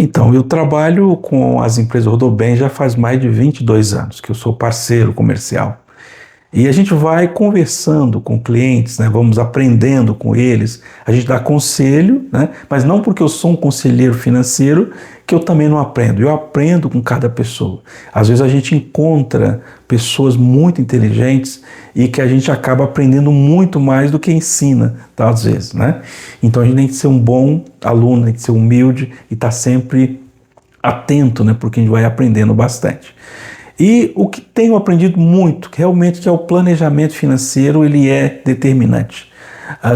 Então, eu trabalho com as empresas Rodobem já faz mais de 22 anos, que eu sou parceiro comercial. E a gente vai conversando com clientes, né? Vamos aprendendo com eles, a gente dá conselho, né? Mas não porque eu sou um conselheiro financeiro que eu também não aprendo, eu aprendo com cada pessoa. Às vezes a gente encontra pessoas muito inteligentes e que a gente acaba aprendendo muito mais do que ensina, tá? Às vezes, né? Então a gente tem que ser um bom aluno, tem que ser humilde e estar sempre atento, né? Porque a gente vai aprendendo bastante. E o que tenho aprendido muito, realmente, que é o planejamento financeiro, ele é determinante.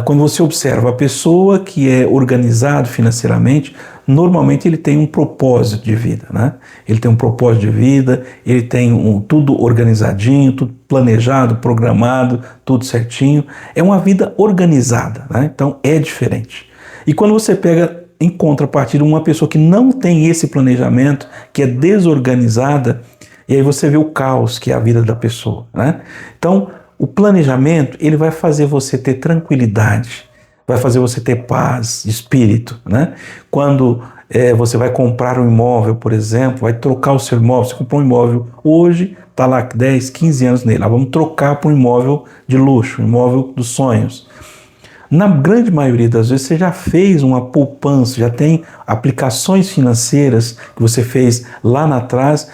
Quando você observa a pessoa que é organizado financeiramente, normalmente ele tem um propósito de vida, né? Ele tem um propósito de vida, ele tem tudo organizadinho, tudo planejado, programado, tudo certinho. É uma vida organizada, né? Então é diferente. E quando você pega em contrapartida uma pessoa que não tem esse planejamento, que é desorganizada, e aí você vê o caos que é a vida da pessoa, né? Então, o planejamento, ele vai fazer você ter tranquilidade, vai fazer você ter paz de espírito, né? Quando você vai comprar um imóvel, por exemplo, vai trocar o seu imóvel, você comprou um imóvel hoje, está lá 10, 15 anos nele, vamos trocar para um imóvel de luxo, um imóvel dos sonhos. Na grande maioria das vezes você já fez uma poupança, já tem aplicações financeiras que você fez lá atrás,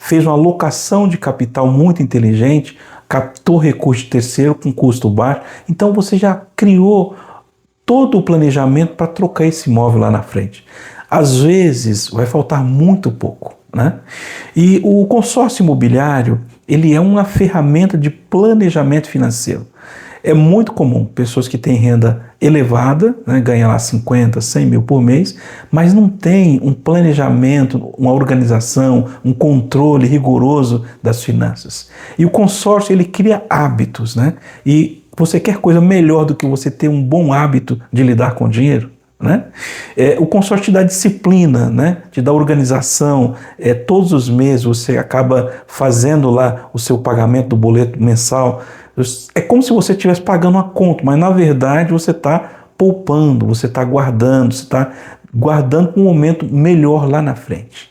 fez uma alocação de capital muito inteligente, captou recurso de terceiro com custo baixo, então você já criou todo o planejamento para trocar esse imóvel lá na frente. Às vezes vai faltar muito pouco, né? E o consórcio imobiliário, ele é uma ferramenta de planejamento financeiro. É muito comum pessoas que têm renda elevada, né, ganham lá 50, 100 mil por mês, mas não tem um planejamento, uma organização, um controle rigoroso das finanças. E o consórcio, ele cria hábitos, né? E você quer coisa melhor do que você ter um bom hábito de lidar com o dinheiro? Né? O consórcio te dá disciplina, né? Te dá organização, todos os meses você acaba fazendo lá o seu pagamento do boleto mensal. É como se você estivesse pagando uma conta, mas na verdade você está poupando, você está guardando para um momento melhor lá na frente.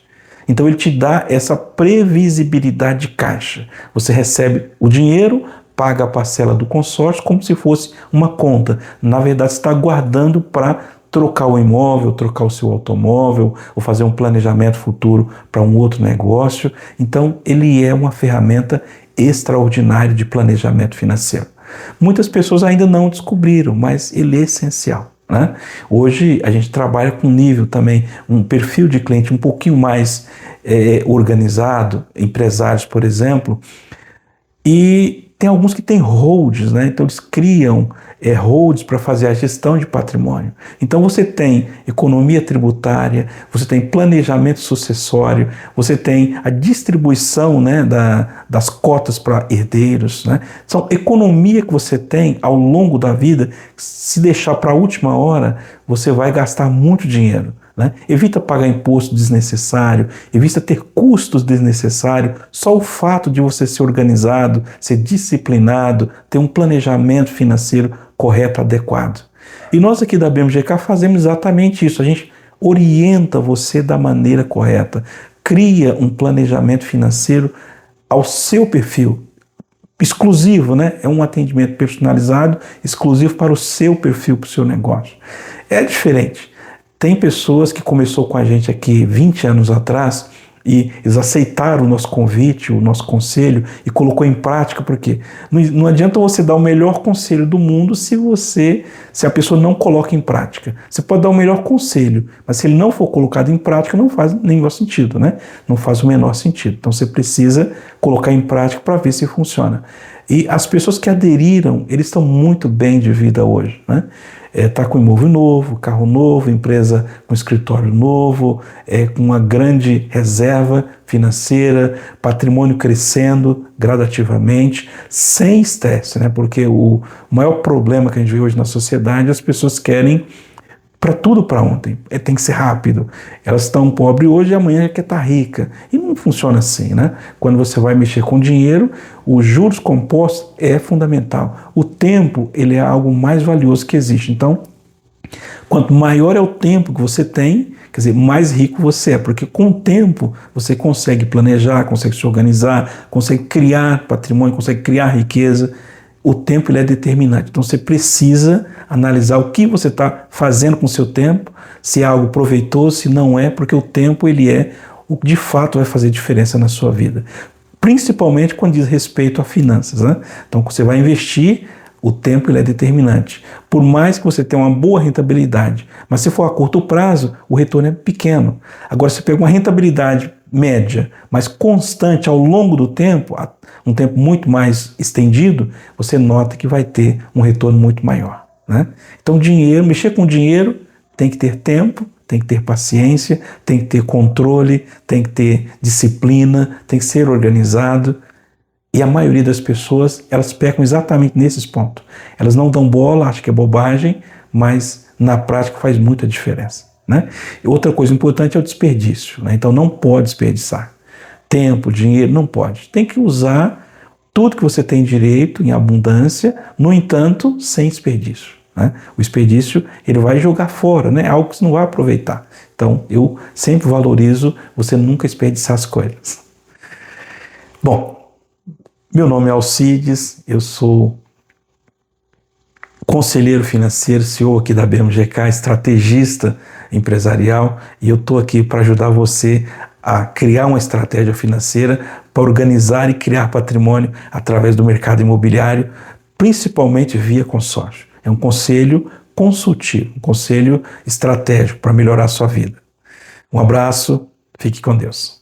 Então ele te dá essa previsibilidade de caixa. Você recebe o dinheiro, paga a parcela do consórcio como se fosse uma conta. Na verdade você está guardando para trocar o imóvel, trocar o seu automóvel, ou fazer um planejamento futuro para um outro negócio. Então ele é uma ferramenta extraordinário de planejamento financeiro. Muitas pessoas ainda não descobriram, mas ele é essencial, né? Hoje a gente trabalha com nível também, um perfil de cliente um pouquinho mais organizado, empresários, por exemplo, e tem alguns que têm holds, né? Então eles criam holds para fazer a gestão de patrimônio. Então você tem economia tributária, você tem planejamento sucessório, você tem a distribuição, né, das cotas para herdeiros, né? São economia que você tem ao longo da vida. Se deixar para a última hora, você vai gastar muito dinheiro, né? Evita pagar imposto desnecessário, evita ter custos desnecessários. Só o fato de você ser organizado, ser disciplinado, ter um planejamento financeiro correto, adequado. E nós aqui da BMGK fazemos exatamente isso. A gente orienta você da maneira correta, cria um planejamento financeiro ao seu perfil, exclusivo, né? É um atendimento personalizado, exclusivo para o seu perfil, para o seu negócio. É diferente. Tem pessoas que começou com a gente aqui 20 anos atrás e eles aceitaram o nosso convite, o nosso conselho e colocou em prática, porque não adianta você dar o melhor conselho do mundo se a pessoa não coloca em prática. Você pode dar o melhor conselho, mas se ele não for colocado em prática, não faz nenhum sentido, né? Não faz o menor sentido. Então você precisa colocar em prática para ver se funciona. E as pessoas que aderiram, eles estão muito bem de vida hoje, né? Tá com imóvel novo, carro novo, empresa com escritório novo, com uma grande reserva financeira, patrimônio crescendo gradativamente, sem estresse, né? Porque o maior problema que a gente vê hoje na sociedade é as pessoas querem para tudo para ontem, tem que ser rápido. Elas estão pobres hoje e amanhã quer estar rica. E não funciona assim, né? Quando você vai mexer com dinheiro, os juros compostos é fundamental. O tempo, ele é algo mais valioso que existe. Então, quanto maior é o tempo que você tem, quer dizer, mais rico você é, porque com o tempo você consegue planejar, consegue se organizar, consegue criar patrimônio, consegue criar riqueza. O tempo ele é determinante, então você precisa analisar o que você está fazendo com o seu tempo, se é algo proveitoso, se não é, porque o tempo ele é o que de fato vai fazer diferença na sua vida, principalmente quando diz respeito a finanças, né? Então você vai investir, o tempo ele é determinante. Por mais que você tenha uma boa rentabilidade, mas se for a curto prazo, o retorno é pequeno. Agora, se pega uma rentabilidade média, mas constante ao longo do tempo, um tempo muito mais estendido, você nota que vai ter um retorno muito maior, né? Então, dinheiro, mexer com dinheiro tem que ter tempo, tem que ter paciência, tem que ter controle, tem que ter disciplina, tem que ser organizado. E a maioria das pessoas, elas pecam exatamente nesses pontos. Elas não dão bola, acham que é bobagem, mas na prática faz muita diferença, né? E outra coisa importante é o desperdício, né? Então não pode desperdiçar. Tempo, dinheiro, não pode. Tem que usar tudo que você tem direito em abundância, no entanto, sem desperdício, né? O desperdício, ele vai jogar fora, né? Algo que você não vai aproveitar. Então, eu sempre valorizo você nunca desperdiçar as coisas. Bom, meu nome é Alcides, eu sou conselheiro financeiro, CEO aqui da BMGK, estrategista empresarial, e eu estou aqui para ajudar você a criar uma estratégia financeira para organizar e criar patrimônio através do mercado imobiliário, principalmente via consórcio. É um conselho consultivo, um conselho estratégico para melhorar a sua vida. Um abraço, fique com Deus.